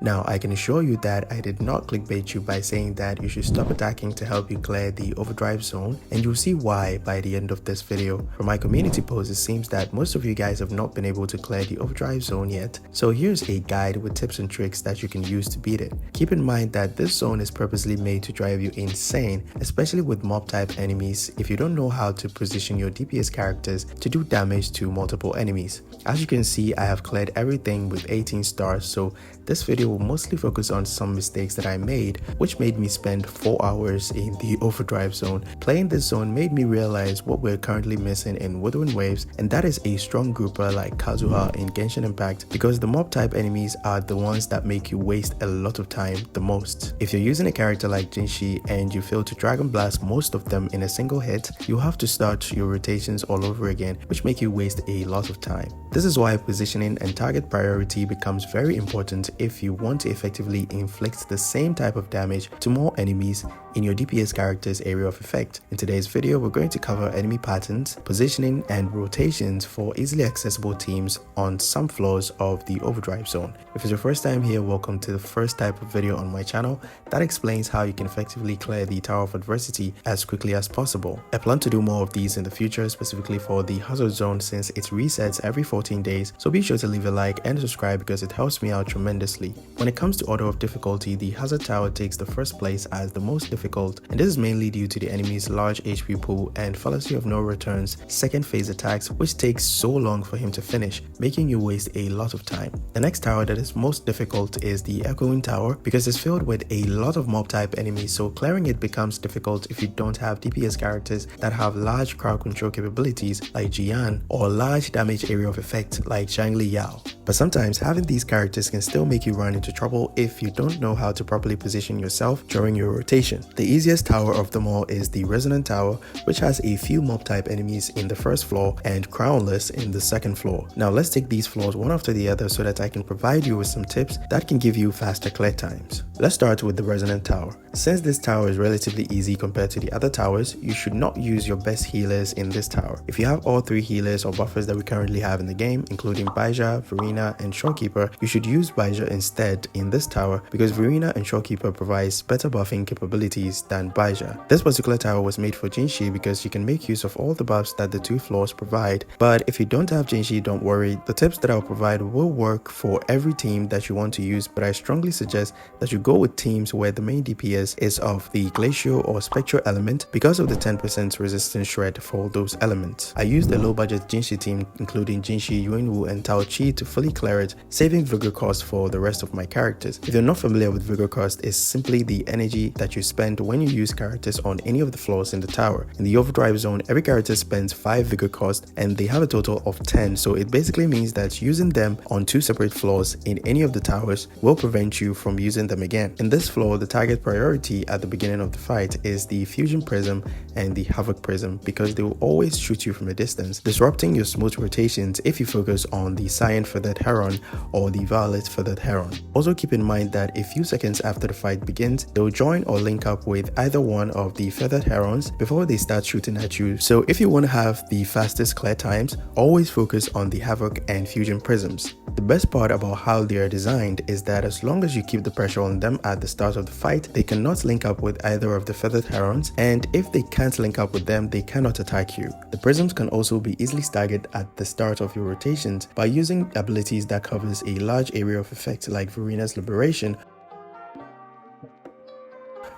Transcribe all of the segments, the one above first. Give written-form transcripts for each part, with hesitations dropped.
Now, I can assure you that I did not clickbait you by saying that you should stop attacking to help you clear the overdrive zone, and you'll see why by the end of this video. From my community post, it seems that most of you guys have not been able to clear the overdrive zone yet. So here's a guide with tips and tricks that you can use to beat it. Keep in mind that this zone is purposely made to drive you insane, especially with mob type enemies if you don't know how to position your DPS characters to do damage to multiple enemies. As you can see, I have cleared everything with 18 stars, so this video will mostly focus on some mistakes that I made, which made me spend 4 hours in the overdrive zone. Playing this zone made me realize what we're currently missing in Wuthering Waves, and that is a strong grouper like Kazuha in Genshin Impact, because the mob type enemies are the ones that make you waste a lot of time the most. If you're using a character like Jinshi and you fail to Dragon Blast most of them in a single hit, you have to start your rotations all over again, which make you waste a lot of time. This is why positioning and target priority becomes very important if you want to effectively inflict the same type of damage to more enemies in your DPS character's area of effect. In today's video, we're going to cover enemy patterns, positioning, and rotations for easily accessible teams on some floors of the overdrive zone. If it's your first time here, welcome to the first type of video on my channel that explains how you can effectively clear the Tower of Adversity as quickly as possible. I plan to do more of these in the future, specifically for the hazard zone since it resets every 14 days, so be sure to leave a like and subscribe because it helps me out tremendously. When it comes to order of difficulty, the hazard tower takes the first place as the most difficult, and this is mainly due to the enemy's large HP pool and fallacy of no returns second phase attacks, which takes so long for him to finish, making you waste a lot of time. The next tower that is most difficult is the echoing tower because it's filled with a lot of mob type enemies, so clearing it becomes difficult if you don't have DPS characters that have large crowd control capabilities like Jian or large damage area of effect like Zhangli Yao. But sometimes having these characters can still make you run into trouble if you don't know how to properly position yourself during your rotation. The easiest tower of them all is the Resonant Tower, which has a few mob type enemies in the first floor and crownless in the second floor. Now let's take these floors one after the other so that I can provide you with some tips that can give you faster clear times. Let's start with the Resonant Tower. Since this tower is relatively easy compared to the other towers, you should not use your best healers in this tower. If you have all 3 healers or buffers that we currently have in the game, including Baizha, Verena, and Shorekeeper, you should use Baizha instead in this tower because Verena and Shorekeeper provides better buffing capabilities than Baizha. This particular tower was made for Jinshi because you can make use of all the buffs that the 2 floors provide, but if you don't have Jinshi, don't worry. The tips that I'll provide will work for every team that you want to use, but I strongly suggest that you go with teams where the main DPS is of the Glacial or Spectral element because of the 10% resistance shred for those elements. I used a low budget Jinshi team including Jinshi, Yuanwu, and Tao Chi to fully clear it, saving vigor cost for the rest of my characters. If you're not familiar with vigor cost, it's simply the energy that you spend when you use characters on any of the floors in the tower. In the overdrive zone, every character spends 5 vigor cost and they have a total of 10, so it basically means that using them on 2 separate floors in any of the towers will prevent you from using them again. In this floor, the target priority at the beginning of the fight is the Fusion Prism and the Havoc Prism because they will always shoot you from a distance, disrupting your smooth rotations if you focus on the Cyan Feathered Heron or the Violet Feathered Heron. Also keep in mind that a few seconds after the fight begins, they'll join or link up with either one of the Feathered Herons before they start shooting at you. So if you want to have the fastest clear times, always focus on the Havoc and Fusion Prisms. The best part about how they are designed is that as long as you keep the pressure on them at the start of the fight, they cannot link up with either of the Feathered Herons, and if they can't link up with them, they cannot attack you. The prisms can also be easily staggered at the start of your rotations by using abilities that covers a large area of effect like Verena's Liberation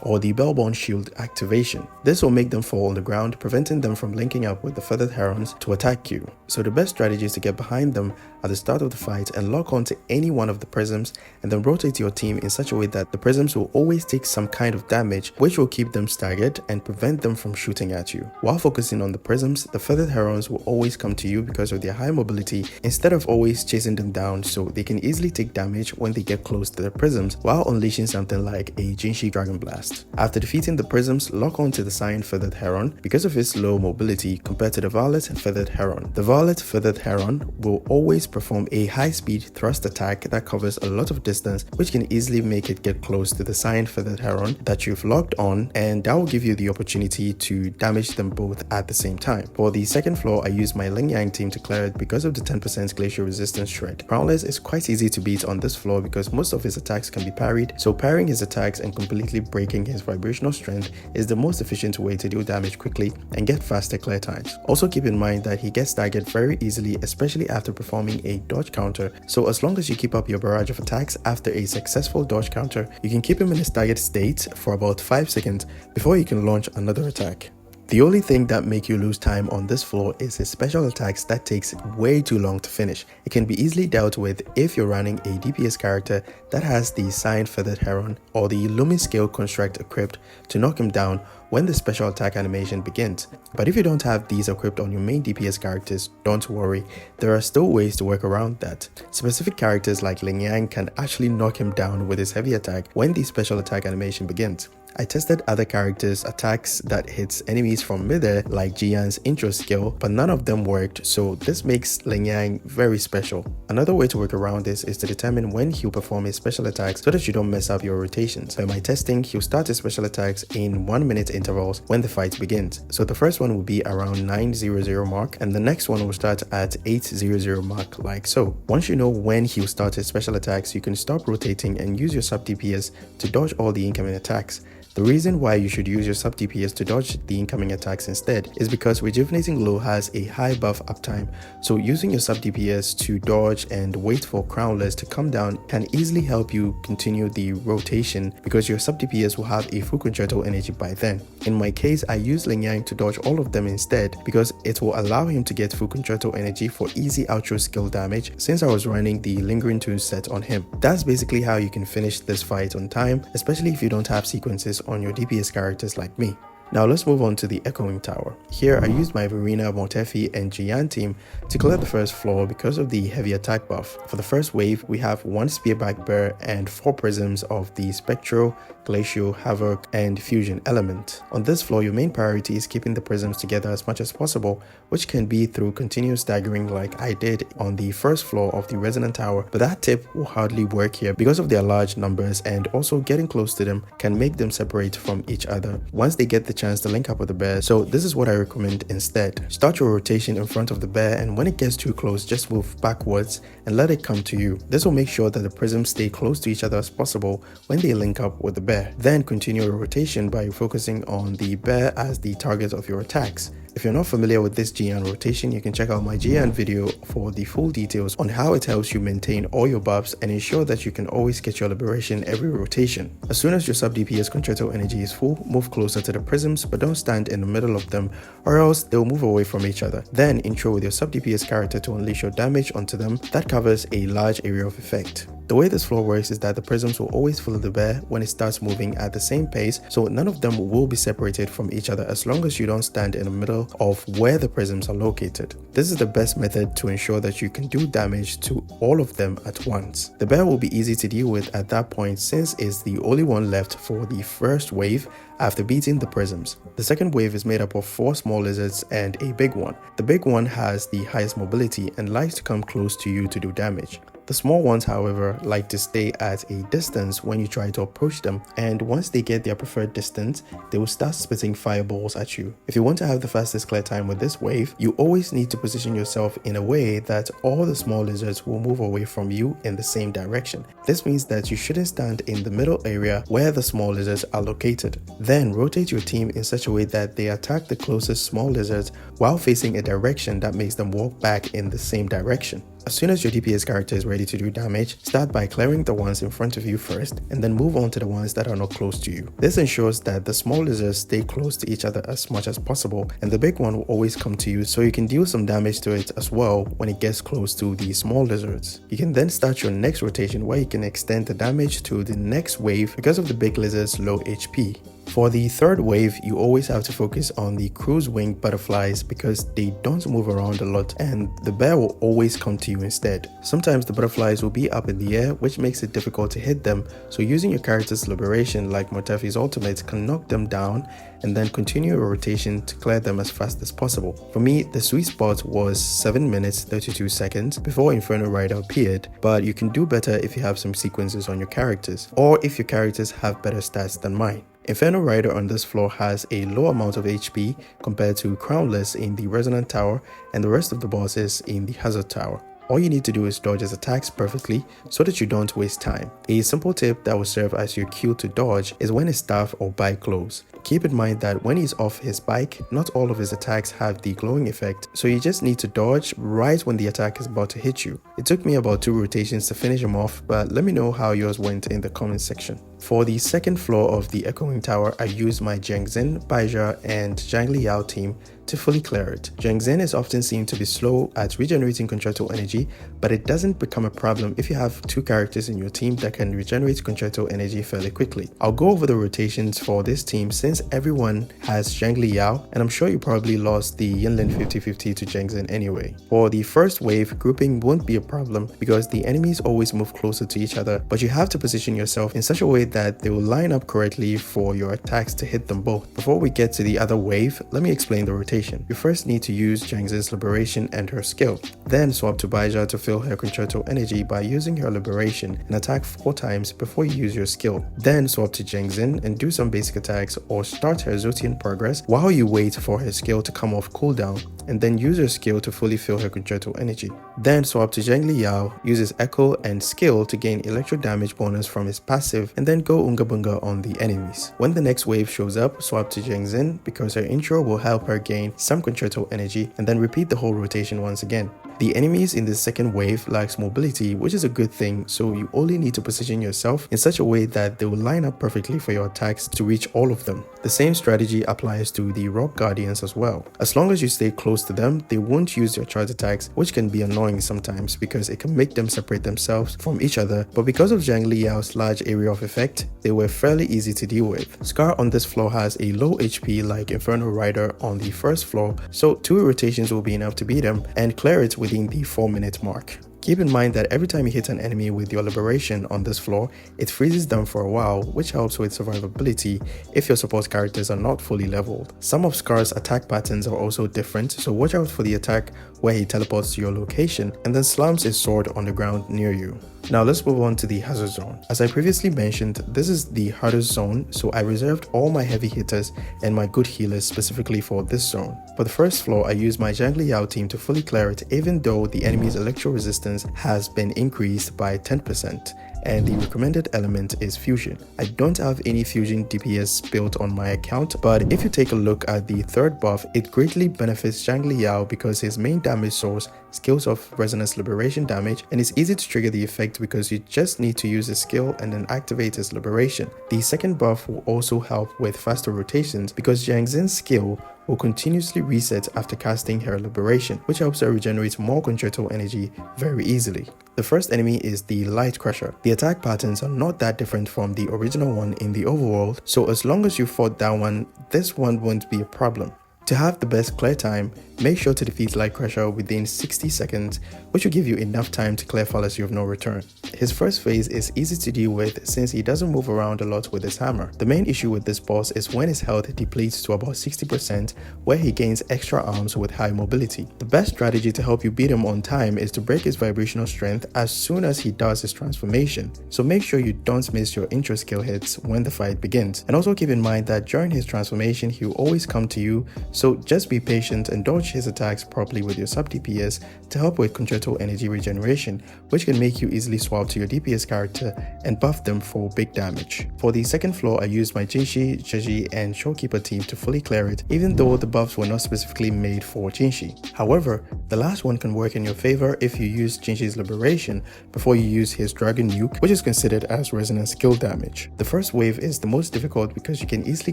or the Bellborn Shield activation. This will make them fall on the ground, preventing them from linking up with the Feathered Herons to attack you. So the best strategy is to get behind them at the start of the fight and lock onto any one of the prisms, and then rotate your team in such a way that the prisms will always take some kind of damage, which will keep them staggered and prevent them from shooting at you. While focusing on the prisms, the feathered herons will always come to you because of their high mobility instead of always chasing them down, so they can easily take damage when they get close to the prisms while unleashing something like a Jinshi Dragon Blast. After defeating the prisms, lock onto the cyan feathered heron because of its low mobility compared to the violet feathered heron. The violet feathered heron will always perform a high-speed thrust attack that covers a lot of distance, which can easily make it get close to the cyan feathered heron that you've locked on, and that will give you the opportunity to damage them both at the same time. For the second floor, I used my Ling Yang team to clear it because of the 10% glacial resistance shred. Crownless is quite easy to beat on this floor because most of his attacks can be parried, so parrying his attacks and completely breaking his vibrational strength is the most efficient way to deal damage quickly and get faster clear times. Also keep in mind that he gets staggered very easily, especially after performing a dodge counter, so as long as you keep up your barrage of attacks after a successful dodge counter, you can keep him in a staggered state for about 5 seconds before you can launch another attack. The only thing that make you lose time on this floor is his special attacks that takes way too long to finish. It can be easily dealt with if you're running a DPS character that has the cyan feathered heron or the lumen scale construct equipped to knock him down when the special attack animation begins. But if you don't have these equipped on your main DPS characters, don't worry, there are still ways to work around that. Specific characters like Ling Yang can actually knock him down with his heavy attack when the special attack animation begins. I tested other characters' attacks that hits enemies from midair like Jian's intro skill, but none of them worked, so this makes Ling Yang very special. Another way to work around this is to determine when he'll perform his special attacks so that you don't mess up your rotations. By my testing, he'll start his special attacks in 1 minute intervals when the fight begins. So the first one will be around 900 mark, and the next one will start at 800 mark, like so. Once you know when he'll start his special attacks, you can stop rotating and use your sub DPS to dodge all the incoming attacks. The reason why you should use your sub DPS to dodge the incoming attacks instead is because Rejuvenating Glow has a high buff uptime, so using your sub DPS to dodge and wait for Crownless to come down can easily help you continue the rotation because your sub DPS will have a full concerto energy by then. In my case, I use Ling Yang to dodge all of them instead because it will allow him to get full concerto energy for easy outro skill damage since I was running the Lingering Tune set on him. That's basically how you can finish this fight on time, especially if you don't have sequences on your DPS characters like me. Now let's move on to the Echoing Tower. Here I used my Verena, Montefi and Jian team to clear the first floor because of the heavy attack buff. For the first wave, we have 1 Spearback Bear and 4 prisms of the Spectral, Glacial, Havoc and Fusion element. On this floor, your main priority is keeping the prisms together as much as possible, which can be through continuous staggering like I did on the first floor of the Resonant Tower, but that tip will hardly work here because of their large numbers, and also getting close to them can make them separate from each other once they get the chance to link up with the bear. So this is what I recommend instead. Start your rotation in front of the bear, and when it gets too close, just move backwards and let it come to you. This will make sure that the prisms stay close to each other as possible when they link up with the bear. Then continue your rotation by focusing on the bear as the target of your attacks. If you're not familiar with this GN rotation, you can check out my GN video for the full details on how it helps you maintain all your buffs and ensure that you can always get your liberation every rotation. As soon as your sub DPS concerto energy is full, move closer to the prisms, but don't stand in the middle of them or else they'll move away from each other. Then intro with your sub DPS character to unleash your damage onto them that covers a large area of effect. The way this floor works is that the prisms will always follow the bear when it starts moving at the same pace, so none of them will be separated from each other as long as you don't stand in the middle of where the prisms are located. This is the best method to ensure that you can do damage to all of them at once. The bear will be easy to deal with at that point since it's the only one left for the first wave after beating the prisms. The second wave is made up of 4 small lizards and a big one. The big one has the highest mobility and likes to come close to you to do damage. The small ones, however, like to stay at a distance when you try to approach them, and once they get their preferred distance, they will start spitting fireballs at you. If you want to have the fastest clear time with this wave, you always need to position yourself in a way that all the small lizards will move away from you in the same direction. This means that you shouldn't stand in the middle area where the small lizards are located. Then rotate your team in such a way that they attack the closest small lizards while facing a direction that makes them walk back in the same direction. As soon as your DPS character is ready to do damage, start by clearing the ones in front of you first and then move on to the ones that are not close to you. This ensures that the small lizards stay close to each other as much as possible and the big one will always come to you, so you can deal some damage to it as well when it gets close to the small lizards. You can then start your next rotation where you can extend the damage to the next wave because of the big lizard's low HP. For the third wave, you always have to focus on the cruise wing butterflies because they don't move around a lot and the bear will always come to you instead. Sometimes the butterflies will be up in the air, which makes it difficult to hit them, so using your character's liberation like Mortefi's ultimate can knock them down and then continue a rotation to clear them as fast as possible. For me, the sweet spot was 7 minutes 32 seconds before Inferno Rider appeared, but you can do better if you have some sequences on your characters or if your characters have better stats than mine. Inferno Rider on this floor has a low amount of HP compared to Crownless in the Resonant Tower and the rest of the bosses in the Hazard Tower. All you need to do is dodge his attacks perfectly so that you don't waste time. A simple tip that will serve as your cue to dodge is when his staff or bike glows. Keep in mind that when he's off his bike, not all of his attacks have the glowing effect, so you just need to dodge right when the attack is about to hit you. It took me about 2 rotations to finish him off, but let me know how yours went in the comment section. For the second floor of the Echoing Tower, I used my Zhengzhen, Baizha, and Zhang Liao team to fully clear it. Zhengzhen is often seen to be slow at regenerating contractile energy, but it doesn't become a problem if you have 2 characters in your team that can regenerate contractile energy fairly quickly. I'll go over the rotations for this team since everyone has Zhang Liao, and I'm sure you probably lost the Yinlin 50-50 to Zhengzhen anyway. For the first wave, grouping won't be a problem because the enemies always move closer to each other, but you have to position yourself in such a way that they will line up correctly for your attacks to hit them both. Before we get to the other wave, let me explain the rotation. You first need to use Zhengzhen's liberation and her skill. Then swap to Baizha to fill her contractile energy by using her liberation and attack 4 times before you use your skill. Then swap to Zhengzhen and do some basic attacks or start her Zotian progress while you wait for her skill to come off cooldown, and then use her skill to fully fill her contractile energy. Then swap to Zhang Liao, use his echo and skill to gain electro damage bonus from his passive, and then go Unga Bunga on the enemies. When the next wave shows up, swap to Zhengzhen because her intro will help her gain some contractile energy, and then repeat the whole rotation once again. The enemies in the second wave lacks mobility, which is a good thing, so you only need to position yourself in such a way that they will line up perfectly for your attacks to reach all of them. The same strategy applies to the Rock Guardians as well. As long as you stay close to them, they won't use your charge attacks, which can be annoying sometimes because it can make them separate themselves from each other, but because of Zhang Liao's large area of effect, they were fairly easy to deal with. Scar on this floor has a low HP like Inferno Rider on the first floor, so 2 rotations will be enough to beat him and clear it within the 4-minute mark. Keep in mind that every time you hit an enemy with your liberation on this floor, it freezes them for a while, which helps with survivability if your support characters are not fully leveled. Some of Scar's attack patterns are also different, so watch out for the attack where he teleports to your location and then slams his sword on the ground near you. Now let's move on to the hazard zone. As I previously mentioned, this is the hardest zone, so I reserved all my heavy hitters and my good healers specifically for this zone. For the first floor, I used my Zhang Liao team to fully clear it even though the enemy's electro resistance has been increased by 10%. And the recommended element is fusion. I don't have any fusion DPS built on my account, but if you take a look at the third buff, it greatly benefits Zhang Liao because his main damage source skills of resonance liberation damage, and it's easy to trigger the effect because you just need to use his skill and then activate his liberation. The second buff will also help with faster rotations because Zhengzhen's skill will continuously reset after casting her liberation, which helps her regenerate more contractile energy very easily. The first enemy is the Light Crusher. The attack patterns are not that different from the original one in the overworld, so as long as you fought that one, this one won't be a problem. To have the best clear time, make sure to defeat Light Crusher within 60 seconds, which will give you enough time to clear Fallacy of No Return. His first phase is easy to deal with since he doesn't move around a lot with his hammer. The main issue with this boss is when his health depletes to about 60%, where he gains extra arms with high mobility. The best strategy to help you beat him on time is to break his vibrational strength as soon as he does his transformation, so make sure you don't miss your intro skill hits when the fight begins. And also keep in mind that during his transformation he will always come to you, So just be patient and dodge his attacks properly with your sub DPS to help with concerto energy regeneration, which can make you easily swap to your DPS character and buff them for big damage. For the second floor, I used my Jinshi, Jeji and Showkeeper team to fully clear it, even though the buffs were not specifically made for Jinshi. However, the last one can work in your favor if you use Jinshi's Liberation before you use his Dragon Nuke, which is considered as resonant skill damage. The first wave is the most difficult because you can easily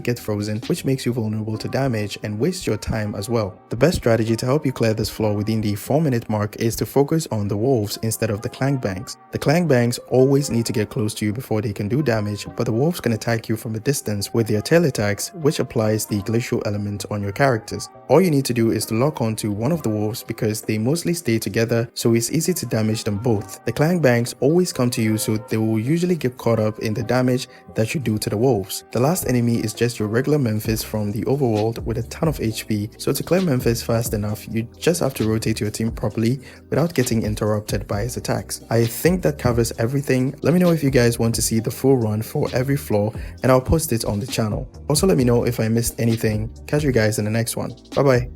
get frozen, which makes you vulnerable to damage and waste your time as well. The best strategy to help you clear this floor within the 4-minute mark is to focus on the wolves instead of the clank bangs. The clank bangs always need to get close to you before they can do damage, but the wolves can attack you from a distance with their tail attacks, which applies the glacial element on your characters. All you need to do is to lock onto one of the wolves because they mostly stay together, so it's easy to damage them both. The clank bangs always come to you, so they will usually get caught up in the damage that you do to the wolves. The last enemy is just your regular Memphis from the overworld with a ton of HP, so to clear Memphis fast enough, you just have to rotate your team properly without getting interrupted by his attacks. I think that covers everything. Let me know if you guys want to see the full run for every floor and I'll post it on the channel. Also let me know if I missed anything. Catch you guys in the next one. Bye bye.